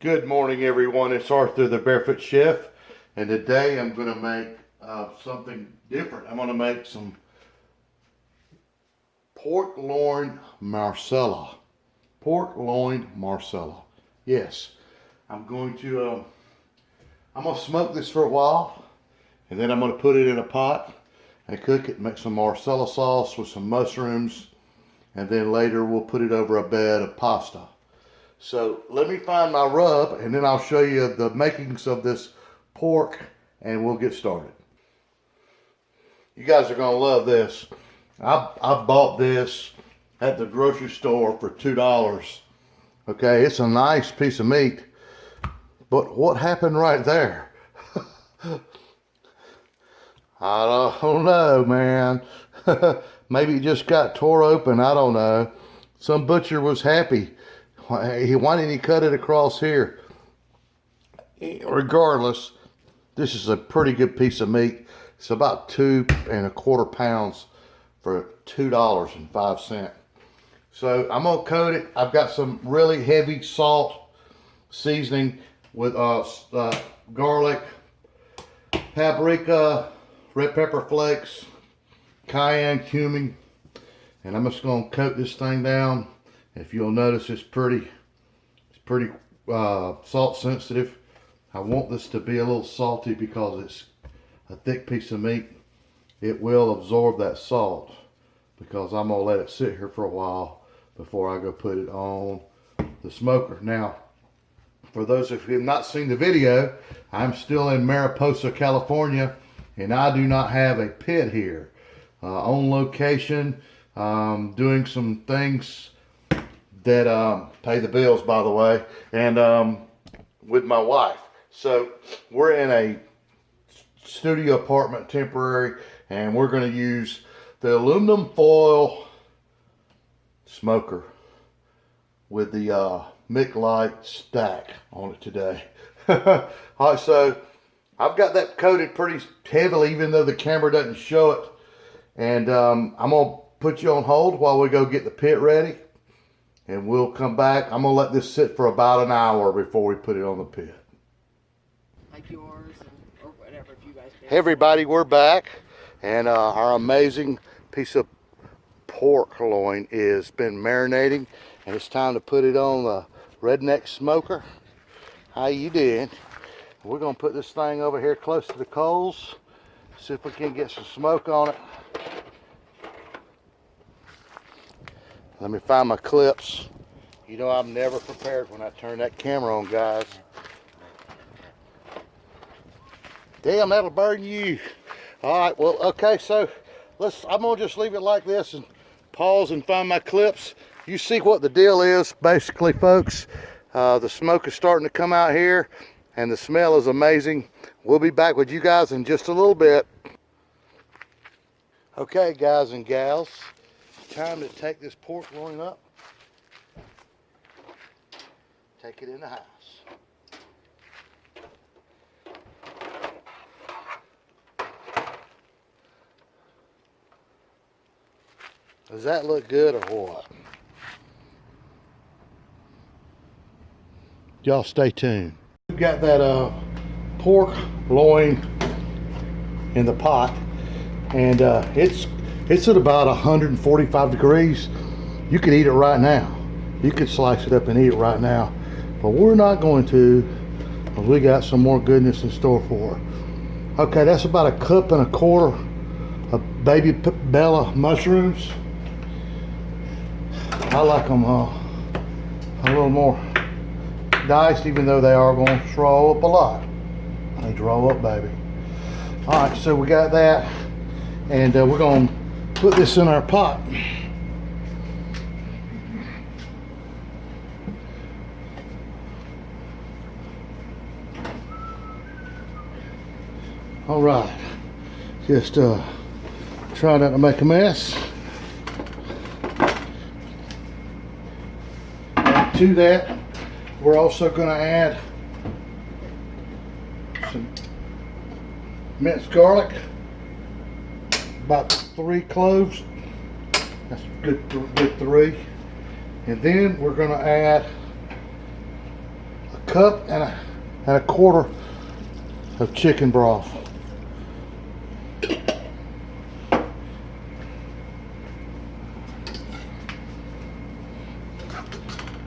Good morning, everyone. It's Arthur, the Barefoot Chef, and today I'm going to make something different. I'm going to make some pork loin marsala. Pork loin marsala. Yes, I'm going to smoke this for a while, and then I'm going to put it in a pot and cook it. Make some marsala sauce with some mushrooms, and then later we'll put it over a bed of pasta. So let me find my rub, and then I'll show you the makings of this pork, and we'll get started. You guys are gonna love this. I bought this at the grocery store for $2. Okay, it's a nice piece of meat, but what happened right there? I don't know, man. Maybe it just got tore open. I don't know. Some butcher was happy. Why didn't he cut it across here? Regardless, this is a pretty good piece of meat. It's about 2¼ pounds for $2.05. So I'm gonna coat it. I've got some really heavy salt seasoning with garlic, paprika, red pepper flakes, cayenne, cumin, and I'm just gonna coat this thing down. If you'll notice, it's pretty salt sensitive. I want this to be a little salty because it's a thick piece of meat. It will absorb that salt because I'm gonna let it sit here for a while before I go put it on the smoker. Now, for those of you who have not seen the video, I'm still in Mariposa, California, and I do not have a pit here. On location, doing some things that pay the bills, by the way, and with my wife. So we're in a studio apartment, temporary, and we're going to use the aluminum foil smoker with the Mick Light stack on it today. All right, so I've got that coated pretty heavily, even though the camera doesn't show it. And I'm gonna put you on hold while we go get the pit ready, and we'll come back. I'm gonna let this sit for about an hour before we put it on the pit. Like yours or whatever, if you guys can. Hey everybody, we're back, and our amazing piece of pork loin is been marinating, and it's time to put it on the redneck smoker. How you doing? We're gonna put this thing over here close to the coals, see if we can get some smoke on it. Let me find my clips. You know I'm never prepared when I turn that camera on, guys. Damn, that'll burn you. All right, well, okay, so I'm gonna just leave it like this and pause and find my clips. You see what the deal is, basically, folks. The smoke is starting to come out here, and the smell is amazing. We'll be back with you guys in just a little bit. Okay, guys and gals, time to take this pork loin up, take it in the house. Does that look good or what? Y'all stay tuned. We've got that pork loin in the pot, and it's at about 145 degrees. You could eat it right now. You could slice it up and eat it right now. But we're not going to, because we got some more goodness in store for her. Okay, that's about 1¼ cup of baby Bella mushrooms. I like them a little more diced, even though they are going to roll up a lot. They roll up, baby. All right, so we got that, and we're going to put this in our pot. All right, just try not to make a mess. And to that, we're also going to add some minced garlic, about 3 cloves. That's good 3. And then we're going to add a cup and a quarter of chicken broth.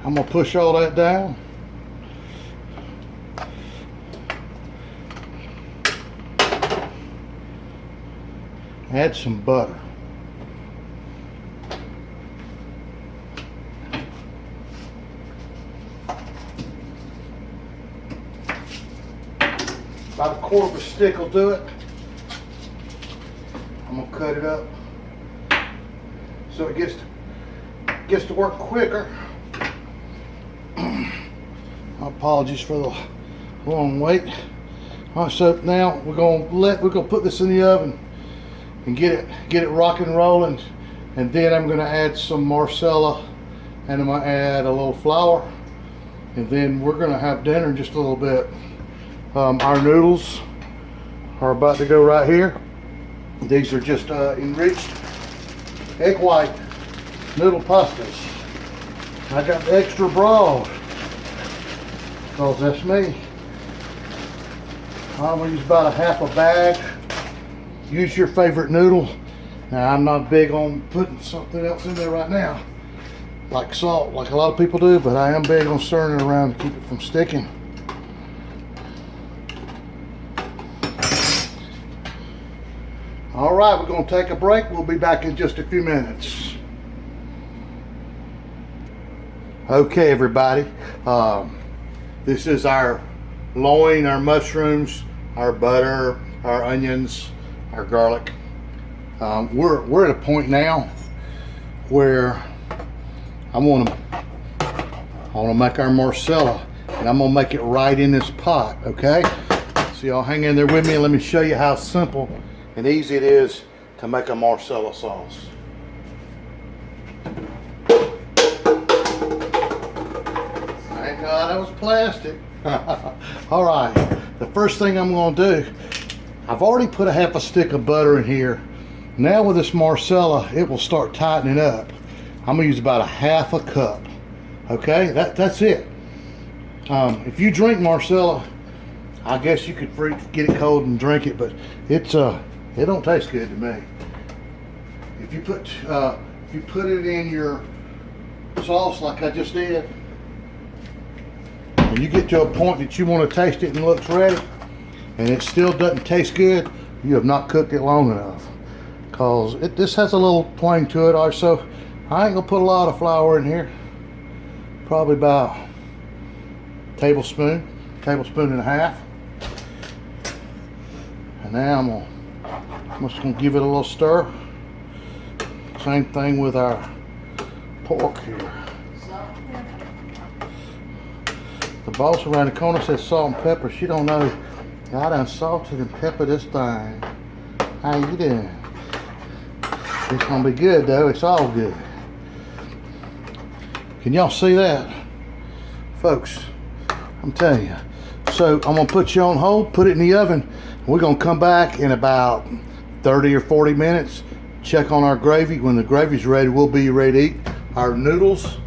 I'm gonna push all that down. Add some butter. About a quarter of a stick will do it. I'm gonna cut it up so it gets to work quicker. Apologies for the long wait. All right, so now we're gonna put this in the oven and get it rocking and rolling, and then I'm gonna add some marsala, and I'm gonna add a little flour, and then we're gonna have dinner in just a little bit. Our noodles are about to go right here. These are just enriched egg white noodle pastas. I got the extra broad because that's me. I'm gonna use about a half a bag. Use your favorite noodle. Now, I'm not big on putting something else in there right now, like salt, like a lot of people do, but I am big on stirring it around to keep it from sticking. All right, we're gonna take a break. We'll be back in just a few minutes. Okay, everybody. This is our loin, our mushrooms, our butter, our onions, our garlic. We're at a point now where I want to make our marsala, and I'm gonna make it right in this pot. Okay, so y'all hang in there with me and let me show you how simple and easy it is to make a marsala sauce. Thank God that was plastic. All right, the first thing I'm going to do, I've already put a half a stick of butter in here. Now with this marsala, it will start tightening up. I'm going to use about a half a cup. Okay, that's it. If you drink marsala, I guess you could get it cold and drink it, but it don't taste good to me. If you put it in your sauce like I just did, and you get to a point that you want to taste it and it looks ready, and it still doesn't taste good, you have not cooked it long enough. Cause this has a little twang to it. Also, I ain't gonna put a lot of flour in here. Probably about a tablespoon and a half. And now I'm just gonna give it a little stir. Same thing with our pork here. The boss around the corner says salt and pepper. She don't know I done salted and peppered this thing. How you doing? It's gonna be good though. It's all good. Can y'all see that? Folks, I'm telling you. So I'm gonna put you on hold, put it in the oven. We're gonna come back in about 30 or 40 minutes, check on our gravy. When the gravy's ready, we'll be ready to eat. Our noodles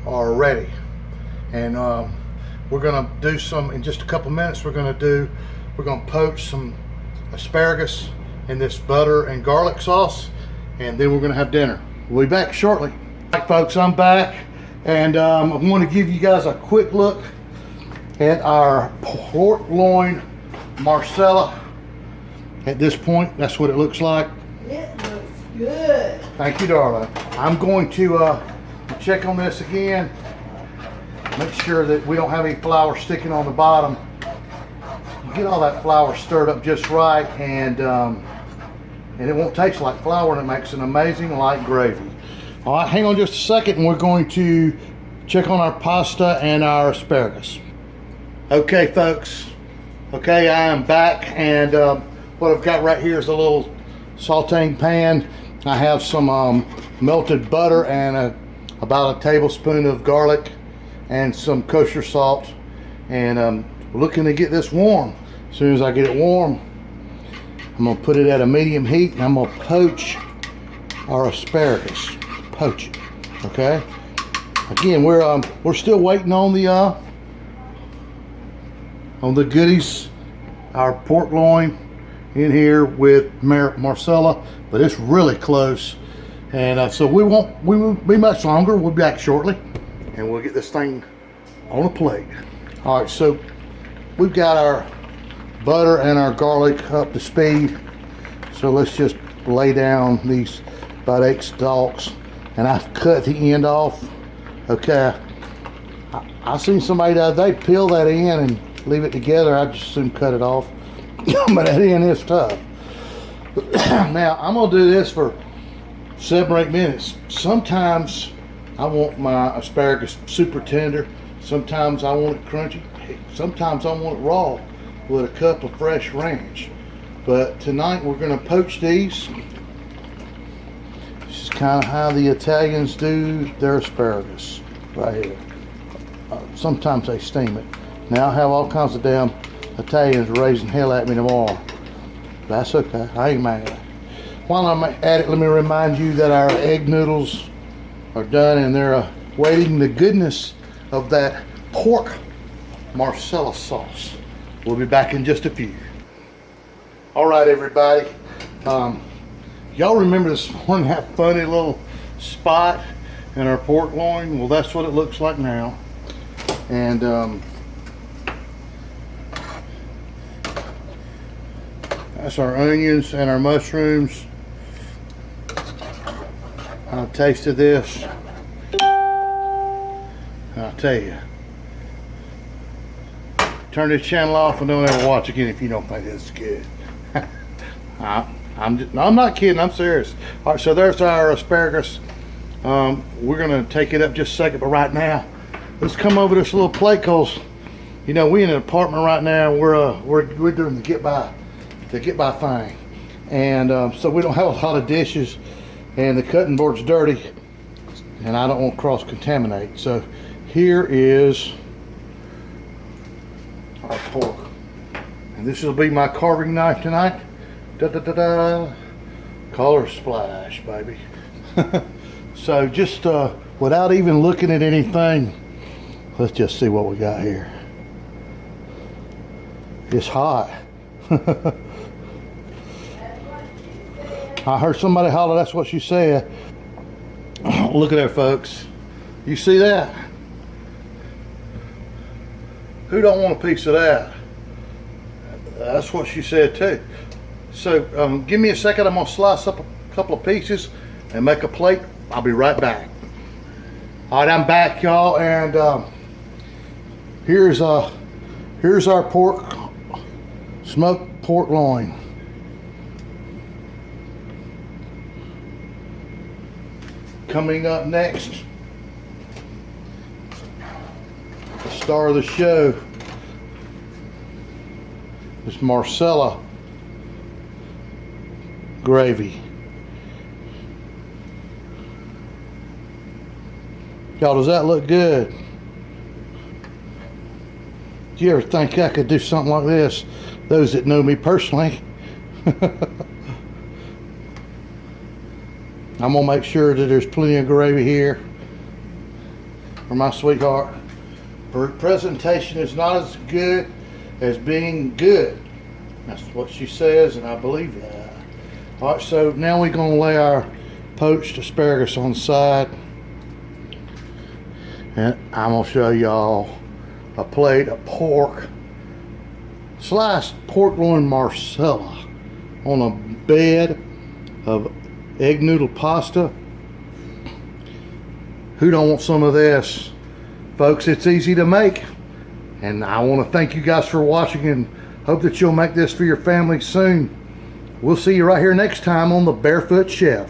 are ready. And we're gonna do some, in just a couple minutes, we're gonna poach some asparagus in this butter and garlic sauce, and then we're gonna have dinner. We'll be back shortly. All right, folks, I'm back, and I want to give you guys a quick look at our pork loin marsala. At this point, that's what it looks like. It looks good. Thank you, darling. I'm going to check on this again. Make sure that we don't have any flour sticking on the bottom. You get all that flour stirred up just right, and it won't taste like flour, and it makes an amazing light gravy. All right, hang on just a second, and we're going to check on our pasta and our asparagus. Okay, folks. Okay, I am back, and what I've got right here is a little sauteing pan. I have some melted butter and about a tablespoon of garlic and some kosher salt, and looking to get this warm. As soon as I get it warm, I'm gonna put it at a medium heat, and I'm gonna poach our asparagus. Poach it, okay? Again, we're still waiting on the on the goodies. Our pork loin in here with marsala, but it's really close. And so we won't be much longer. We'll be back shortly, and we'll get this thing on a plate. All right, so we've got our butter and our garlic up to speed. So let's just lay down these about 8 stalks, and I've cut the end off. Okay, I seen somebody the other day peel that end and leave it together. I just soon cut it off. But that end is tough. Now I'm gonna do this for 7 or 8 minutes. Sometimes I want my asparagus super tender. Sometimes I want it crunchy. Sometimes I want it raw with a cup of fresh ranch. But tonight we're gonna poach these. This is kind of how the Italians do their asparagus, right here. Sometimes they steam it. Now I have all kinds of damn Italians raising hell at me tomorrow. That's okay, I ain't mad. While I'm at it, let me remind you that our egg noodles are done, and they're waiting the goodness of that pork marsala sauce. We'll be back in just a few. All right, everybody. Y'all remember this morning that funny little spot in our pork loin? Well, that's what it looks like now. And that's our onions and our mushrooms. I tasted this. I'll tell you. Turn this channel off and don't ever watch again if you don't think it's good. I'm not kidding. I'm serious. All right, so there's our asparagus. We're gonna take it up just a second, but right now, let's come over this little plate, cause you know we in an apartment right now. We're doing the get by thing, and so we don't have a lot of dishes, and the cutting board's dirty, and I don't want to cross contaminate. So here is our pork, and this will be my carving knife tonight. Da da da da, color splash, baby. So just without even looking at anything, let's just see what we got here. It's hot. I heard somebody holler, that's what she said. Look at there, folks. You see that? Who don't want a piece of that? That's what she said too. So give me a second. I'm gonna slice up a couple of pieces and make a plate. I'll be right back. All right, I'm back, y'all, and here's our pork, smoked pork loin. Coming up next, the star of the show, is marsala gravy. Y'all, does that look good? Do you ever think I could do something like this? Those that know me personally. I'm gonna make sure that there's plenty of gravy here for my sweetheart. Her presentation is not as good as being good. That's what she says, and I believe that. All right, so now we're gonna lay our poached asparagus on the side, and I'm gonna show y'all a plate of pork, sliced pork loin marsala on a bed of egg noodle pasta. Who don't want some of this? Folks, it's easy to make, and I want to thank you guys for watching, and hope that you'll make this for your family soon. We'll see you right here next time on the Barefoot Chef.